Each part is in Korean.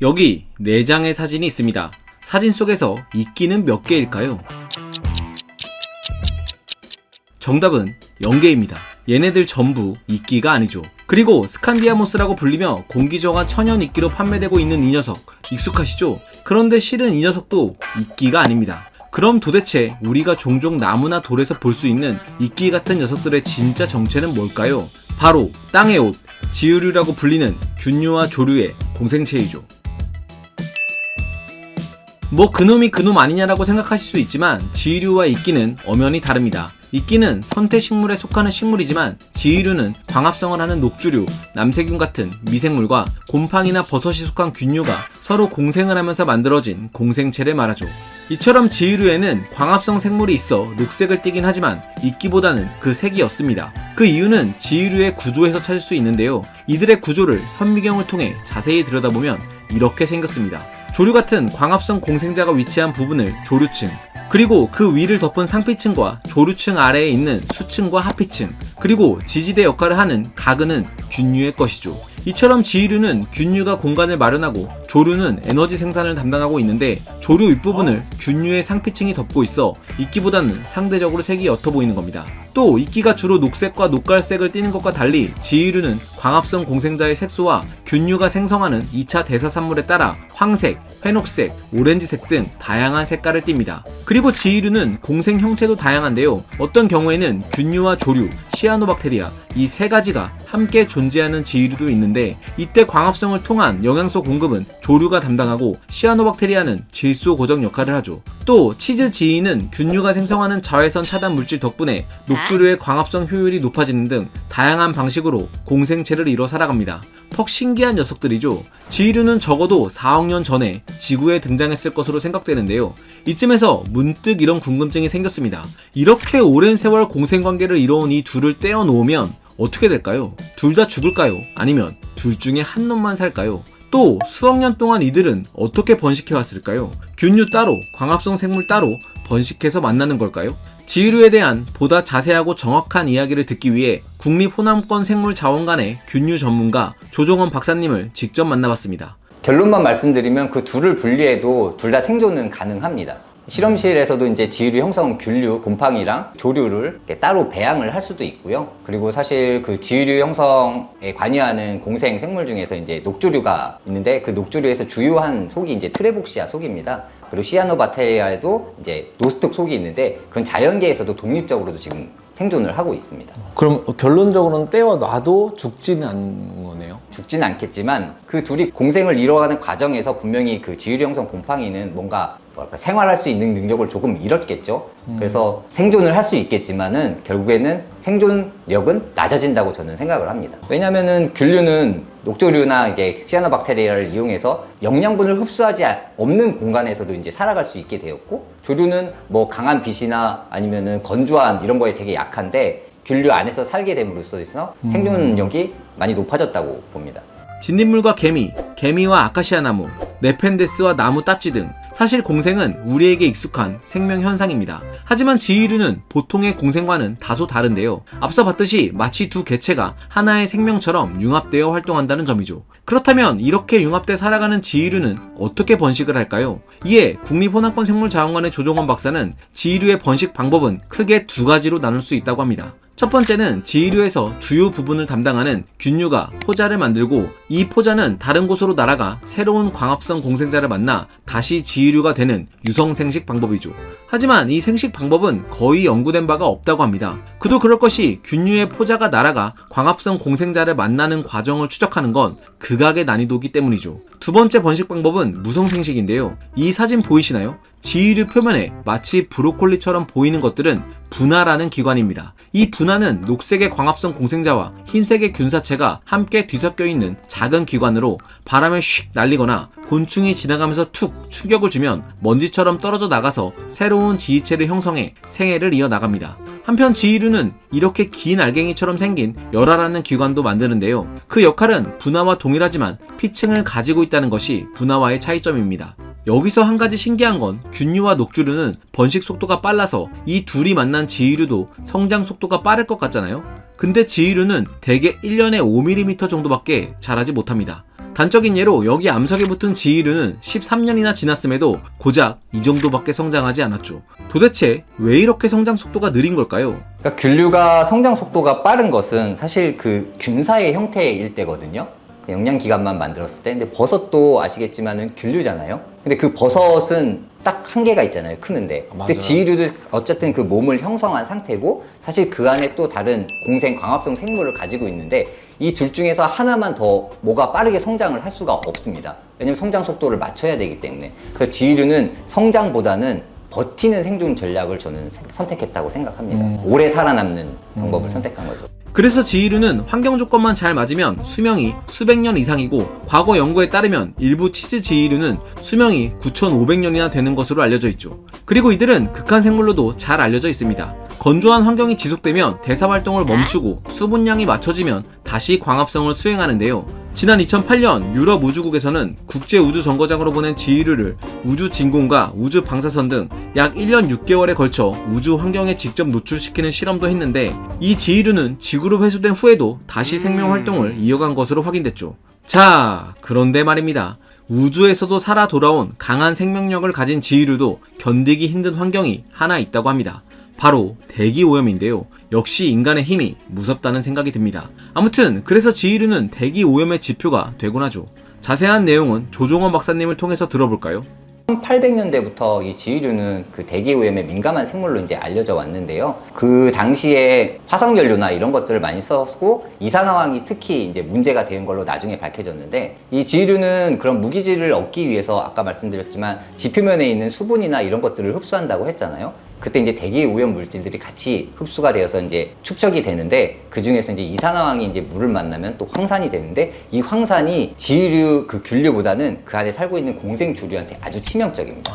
여기 4장의 사진이 있습니다. 사진 속에서 이끼는 몇 개일까요? 정답은 0개입니다. 얘네들 전부 이끼가 아니죠. 그리고 스칸디아모스라고 불리며 공기정화 천연 이끼로 판매되고 있는 이 녀석 익숙하시죠? 그런데 실은 이 녀석도 이끼가 아닙니다. 그럼 도대체 우리가 종종 나무나 돌에서 볼 수 있는 이끼 같은 녀석들의 진짜 정체는 뭘까요? 바로 땅의 옷, 지으류라고 불리는 균류와 조류의 공생체이죠. 뭐 그놈이 그놈 아니냐라고 생각하실 수 있지만 지유류와 이끼는 엄연히 다릅니다. 이끼는 선태식물에 속하는 식물이지만 지유류는 광합성을 하는 녹주류, 남세균 같은 미생물과 곰팡이나 버섯이 속한 균류가 서로 공생을 하면서 만들어진 공생체를 말하죠. 이처럼 지유류에는 광합성 생물이 있어 녹색을 띠긴 하지만 이끼보다는 그 색이 옅습니다. 그 이유는 지유류의 구조에서 찾을 수 있는데요. 이들의 구조를 현미경을 통해 자세히 들여다보면 이렇게 생겼습니다. 조류 같은 광합성 공생자가 위치한 부분을 조류층, 그리고 그 위를 덮은 상피층과 조류층 아래에 있는 수층과 하피층, 그리고 지지대 역할을 하는 가근은 균류의 것이죠. 이처럼 지유류는 균류가 공간을 마련하고 조류는 에너지 생산을 담당하고 있는데 조류 윗부분을 균류의 상피층이 덮고 있어 이끼보다는 상대적으로 색이 옅어 보이는 겁니다. 또 이끼가 주로 녹색과 녹갈색을 띠는 것과 달리 지유류는 광합성 공생자의 색소와 균류가 생성하는 2차 대사산물에 따라 황색, 회녹색, 오렌지색 등 다양한 색깔을 띱니다. 그리고 지유류는 공생 형태도 다양한데요. 어떤 경우에는 균류와 조류, 시아노박테리아 이 세 가지가 함께 존재하는 지유류도 있는데 이때 광합성을 통한 영양소 공급은 조류가 담당하고 시아노박테리아는 질소 고정 역할을 하죠. 또 치즈 지인은 균류가 생성하는 자외선 차단 물질 덕분에 녹주류의 광합성 효율이 높아지는 등 다양한 방식으로 공생체를 이뤄 살아갑니다. 퍽 신기한 녀석들이죠. 지유류는 적어도 4억 년 전에 지구에 등장했을 것으로 생각되는데요. 이쯤에서 문득 이런 궁금증이 생겼습니다. 이렇게 오랜 세월 공생관계를 이뤄온 이 둘을 떼어 놓으면 어떻게 될까요? 둘 다 죽을까요? 아니면 둘 중에 한 놈만 살까요? 또 수억 년 동안 이들은 어떻게 번식해 왔을까요? 균류 따로, 광합성 생물 따로 번식해서 만나는 걸까요? 지유류에 대한 보다 자세하고 정확한 이야기를 듣기 위해 국립호남권 생물자원관의 균류 전문가 조종원 박사님을 직접 만나봤습니다. 결론만 말씀드리면 그 둘을 분리해도 둘 다 생존은 가능합니다. 실험실에서도 이제 지유류 형성 균류, 곰팡이랑 조류를 이렇게 따로 배양을 할 수도 있고요. 그리고 사실 그 지유류 형성에 관여하는 공생 생물 중에서 이제 녹조류가 있는데 그 녹조류에서 주요한 속이 이제 트레복시아 속입니다. 그리고 시아노바테리아에도 이제 노스톡 속이 있는데 그건 자연계에서도 독립적으로도 지금 생존을 하고 있습니다. 그럼 결론적으로는 떼어놔도 죽지는 않는 거네요? 죽지는 않겠지만 그 둘이 공생을 이뤄가는 과정에서 분명히 그 지유류 형성 곰팡이는 뭔가 생활할 수 있는 능력을 조금 잃었겠죠. 그래서 생존을 할 수 있겠지만은 결국에는 생존력은 낮아진다고 저는 생각을 합니다. 왜냐면은 균류는 녹조류나 이제 시아노박테리아를 이용해서 영양분을 흡수하지 없는 공간에서도 이제 살아갈 수 있게 되었고, 조류는 뭐 강한 빛이나 아니면은 건조한 이런 거에 되게 약한데 균류 안에서 살게 됨으로써 생존력이 많이 높아졌다고 봅니다. 진딧물과 개미, 개미와 아카시아 나무, 네펜데스와 나무 따쥐 등 사실 공생은 우리에게 익숙한 생명 현상입니다. 하지만 지유류는 보통의 공생과는 다소 다른데요. 앞서 봤듯이 마치 두 개체가 하나의 생명처럼 융합되어 활동한다는 점이죠. 그렇다면 이렇게 융합돼 살아가는 지유류는 어떻게 번식을 할까요? 이에 국립호남권 생물자원관의 조종원 박사는 지유류의 번식 방법은 크게 두 가지로 나눌 수 있다고 합니다. 첫 번째는 지유류에서 주요 부분을 담당하는 균류가 포자를 만들고 이 포자는 다른 곳으로 날아가 새로운 광합성 공생자를 만나 다시 지유류가 되는 유성생식 방법이죠. 하지만 이 생식 방법은 거의 연구된 바가 없다고 합니다. 그도 그럴 것이 균류의 포자가 날아가 광합성 공생자를 만나는 과정을 추적하는 건 극악의 난이도이기 때문이죠. 두 번째 번식 방법은 무성생식인데요. 이 사진 보이시나요? 지유류 표면에 마치 브로콜리처럼 보이는 것들은 분화라는 기관입니다. 이 분화는 녹색의 광합성 공생자와 흰색의 균사체가 함께 뒤섞여 있는 작은 기관으로 바람에 휙 날리거나 곤충이 지나가면서 툭 충격을 주면 먼지처럼 떨어져 나가서 새로운 지이체를 형성해 생애를 이어나갑니다. 한편 지유류는 이렇게 긴 알갱이처럼 생긴 열화라는 기관도 만드는데요. 그 역할은 분화와 동일하지만 피층을 가지고 있다는 것이 분화와의 차이점입니다. 여기서 한 가지 신기한 건 균류와 녹주류는 번식 속도가 빨라서 이 둘이 만난 지유류도 성장 속도가 빠를 것 같잖아요. 근데 지유류는 대개 1년에 5mm 정도밖에 자라지 못합니다. 단적인 예로 여기 암석에 붙은 지이류는 13년이나 지났음에도 고작 이 정도밖에 성장하지 않았죠. 도대체 왜 이렇게 성장 속도가 느린 걸까요? 그러니까 균류가 성장 속도가 빠른 것은 사실 그 균사의 형태일 때거든요. 영양기관만 만들었을 때. 근데 버섯도 아시겠지만은 균류잖아요. 근데 그 버섯은 딱 한계가 있잖아요. 크는데. 근데 맞아요. 지이류도 어쨌든 그 몸을 형성한 상태고 사실 그 안에 또 다른 공생 광합성 생물을 가지고 있는데 이 둘 중에서 하나만 더 뭐가 빠르게 성장을 할 수가 없습니다. 왜냐면 성장 속도를 맞춰야 되기 때문에. 그래서 지이류는 성장보다는 버티는 생존 전략을 저는 선택했다고 생각합니다. 오래 살아남는 방법을 선택한 거죠. 그래서 지이류는 환경 조건만 잘 맞으면 수명이 수백 년 이상이고 과거 연구에 따르면 일부 치즈 지이류는 수명이 9,500년이나 되는 것으로 알려져 있죠. 그리고 이들은 극한 생물로도 잘 알려져 있습니다. 건조한 환경이 지속되면 대사 활동을 멈추고 수분량이 맞춰지면 다시 광합성을 수행하는데요. 지난 2008년 유럽 우주국에서는 국제우주정거장으로 보낸 지이류를 우주진공과 우주방사선 등 약 1년 6개월에 걸쳐 우주 환경에 직접 노출시키는 실험도 했는데 이 지이류는 지구로 회수된 후에도 다시 생명 활동을 이어간 것으로 확인됐죠. 자, 그런데 말입니다. 우주에서도 살아 돌아온 강한 생명력을 가진 지이류도 견디기 힘든 환경이 하나 있다고 합니다. 바로 대기오염인데요. 역시 인간의 힘이 무섭다는 생각이 듭니다. 아무튼 그래서 지이류는 대기오염의 지표가 되곤 하죠. 자세한 내용은 조종원 박사님을 통해서 들어볼까요? 1800년대부터 이 지이류는 그 대기오염에 민감한 생물로 이제 알려져 왔는데요. 그 당시에 화석연료나 이런 것들을 많이 썼고 이산화황이 특히 이제 문제가 된 걸로 나중에 밝혀졌는데 이 지이류는 그런 무기질을 얻기 위해서 아까 말씀드렸지만 지표면에 있는 수분이나 이런 것들을 흡수한다고 했잖아요. 그때 이제 대기오염 물질들이 같이 흡수가 되어서 이제 축적이 되는데 그 중에서 이제 이산화황이 이제 물을 만나면 또 황산이 되는데 이 황산이 지이류 그 균류보다는 그 안에 살고 있는 공생주류한테 아주 치명적입니다.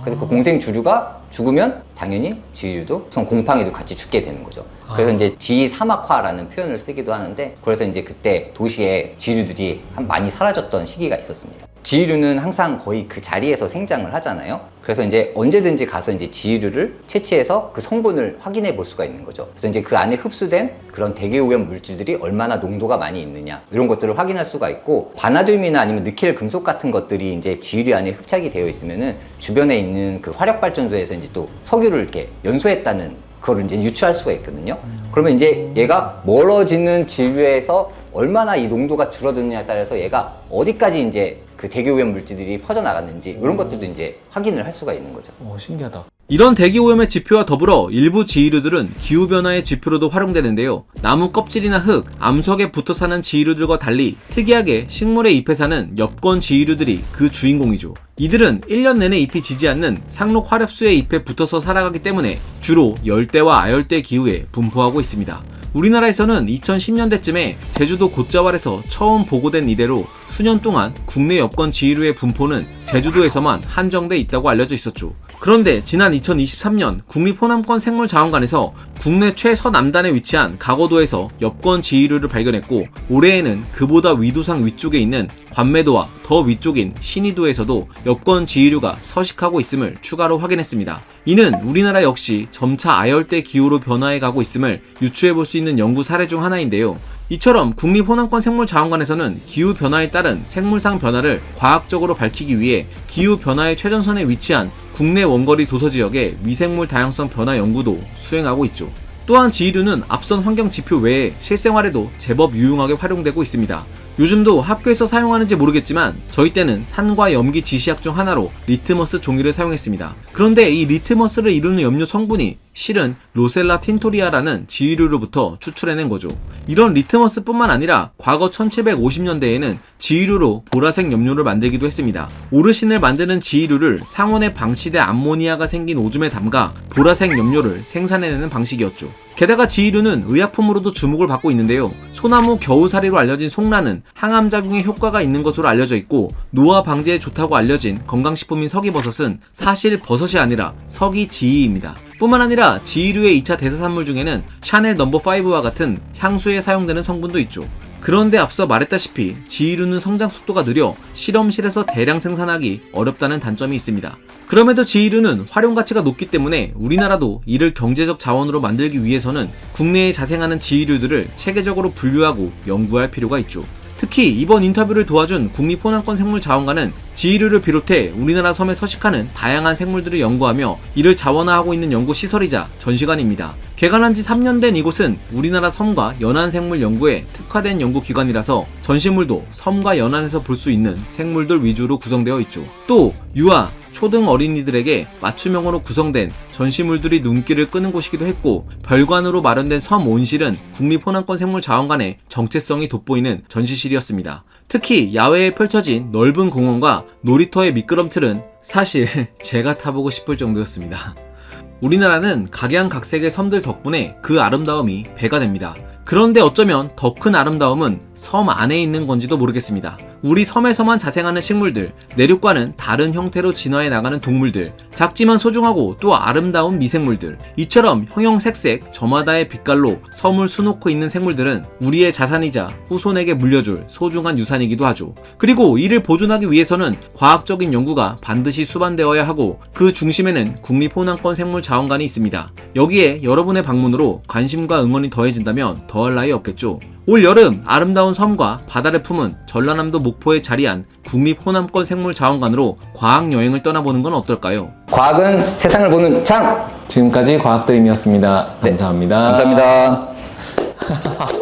그래서 그 공생주류가 죽으면 당연히 지이류도 곰팡이도 같이 죽게 되는 거죠. 그래서 이제 지사막화라는 표현을 쓰기도 하는데 그래서 이제 그때 도시에 지이류들이 많이 사라졌던 시기가 있었습니다. 지이류는 항상 거의 그 자리에서 생장을 하잖아요. 그래서 이제 언제든지 가서 이제 지이류를 채취해서 그 성분을 확인해 볼 수가 있는 거죠. 그래서 이제 그 안에 흡수된 그런 대기오염 물질들이 얼마나 농도가 많이 있느냐 이런 것들을 확인할 수가 있고 바나듐이나 아니면 니켈 금속 같은 것들이 이제 지이류 안에 흡착이 되어 있으면은 주변에 있는 그 화력 발전소에서 이제 또 석유를 이렇게 연소했다는 그걸 이제 유추할 수가 있거든요. 그러면 이제 얘가 멀어지는 지류에서 얼마나 이 농도가 줄어드느냐에 따라서 얘가 어디까지 이제 그 대기오염 물질들이 퍼져나갔는지 이런 것들도 이제 확인을 할 수가 있는 거죠. 신기하다. 이런 대기오염의 지표와 더불어 일부 지이류들은 기후변화의 지표로도 활용되는데요. 나무 껍질이나 흙, 암석에 붙어 사는 지이류들과 달리 특이하게 식물의 잎에 사는 엽권 지이류들이 그 주인공이죠. 이들은 1년 내내 잎이 지지 않는 상록 화렵수의 잎에 붙어서 살아가기 때문에 주로 열대와 아열대 기후에 분포하고 있습니다. 우리나라에서는 2010년대쯤에 제주도 곶자왈에서 처음 보고된 이래로 수년 동안 국내 엽권 지이류의 분포는 제주도에서만 한정돼 있다고 알려져 있었죠. 그런데 지난 2023년 국립호남권 생물자원관에서 국내 최서남단에 위치한 가거도에서 엽권 지이류를 발견했고 올해에는 그보다 위도상 위쪽에 있는 관매도와 더 위쪽인 신의도에서도 엽권 지이류가 서식하고 있음을 추가로 확인했습니다. 이는 우리나라 역시 점차 아열대 기후로 변화해 가고 있음을 유추해 볼 수 있는 연구 사례 중 하나인데요. 이처럼 국립호남권 생물자원관에서는 기후변화에 따른 생물상 변화를 과학적으로 밝히기 위해 기후변화의 최전선에 위치한 국내 원거리 도서지역의 미생물 다양성 변화 연구도 수행하고 있죠. 또한 지이류는 앞선 환경 지표 외에 실생활에도 제법 유용하게 활용되고 있습니다. 요즘도 학교에서 사용하는지 모르겠지만 저희 때는 산과 염기 지시약 중 하나로 리트머스 종이를 사용했습니다. 그런데 이 리트머스를 이루는 염료 성분이 실은 로셀라 틴토리아라는 지이류로부터 추출해낸 거죠. 이런 리트머스뿐만 아니라 과거 1750년대에는 지이류로 보라색 염료를 만들기도 했습니다. 오르신을 만드는 지이류를 상온에 방치돼 암모니아가 생긴 오줌에 담가 보라색 염료를 생산해내는 방식이었죠. 게다가 지이류는 의약품으로도 주목을 받고 있는데요. 소나무 겨우살이로 알려진 송라는 항암작용에 효과가 있는 것으로 알려져 있고 노화 방지에 좋다고 알려진 건강식품인 서기버섯은 사실 버섯이 아니라 서기지이입니다. 뿐만 아니라 지이류의 2차 대사산물 중에는 샤넬 넘버5와 같은 향수에 사용되는 성분도 있죠. 그런데 앞서 말했다시피 지이류는 성장 속도가 느려 실험실에서 대량 생산하기 어렵다는 단점이 있습니다. 그럼에도 지이류는 활용 가치가 높기 때문에 우리나라도 이를 경제적 자원으로 만들기 위해서는 국내에 자생하는 지이류들을 체계적으로 분류하고 연구할 필요가 있죠. 특히 이번 인터뷰를 도와준 국립호남권생물자원관은 지휘류를 비롯해 우리나라 섬에 서식하는 다양한 생물들을 연구하며 이를 자원화하고 있는 연구시설이자 전시관입니다. 개관한 지 3년 된 이곳은 우리나라 섬과 연안생물 연구에 특화된 연구기관이라서 전시물도 섬과 연안에서 볼 수 있는 생물들 위주로 구성되어 있죠. 또 유아, 초등 어린이들에게 맞춤형으로 구성된 전시물들이 눈길을 끄는 곳이기도 했고, 별관으로 마련된 섬 온실은 국립호남권생물자원관의 정체성이 돋보이는 전시실이었습니다. 특히 야외에 펼쳐진 넓은 공원과 놀이터의 미끄럼틀은 사실 제가 타보고 싶을 정도였습니다. 우리나라는 각양각색의 섬들 덕분에 그 아름다움이 배가 됩니다. 그런데 어쩌면 더 큰 아름다움은 섬 안에 있는 건지도 모르겠습니다. 우리 섬에서만 자생하는 식물들, 내륙과는 다른 형태로 진화해 나가는 동물들, 작지만 소중하고 또 아름다운 미생물들, 이처럼 형형색색 저마다의 빛깔로 섬을 수놓고 있는 생물들은 우리의 자산이자 후손에게 물려줄 소중한 유산이기도 하죠. 그리고 이를 보존하기 위해서는 과학적인 연구가 반드시 수반되어야 하고, 그 중심에는 국립호남권생물자원관이 있습니다. 여기에 여러분의 방문으로 관심과 응원이 더해진다면 더할 나위 없겠죠. 올 여름 아름다운 섬과 바다를 품은 전라남도 목포에 자리한 국립호남권생물자원관으로 과학여행을 떠나보는 건 어떨까요? 과학은 세상을 보는 창! 지금까지 과학드림이었습니다. 감사합니다. 감사합니다.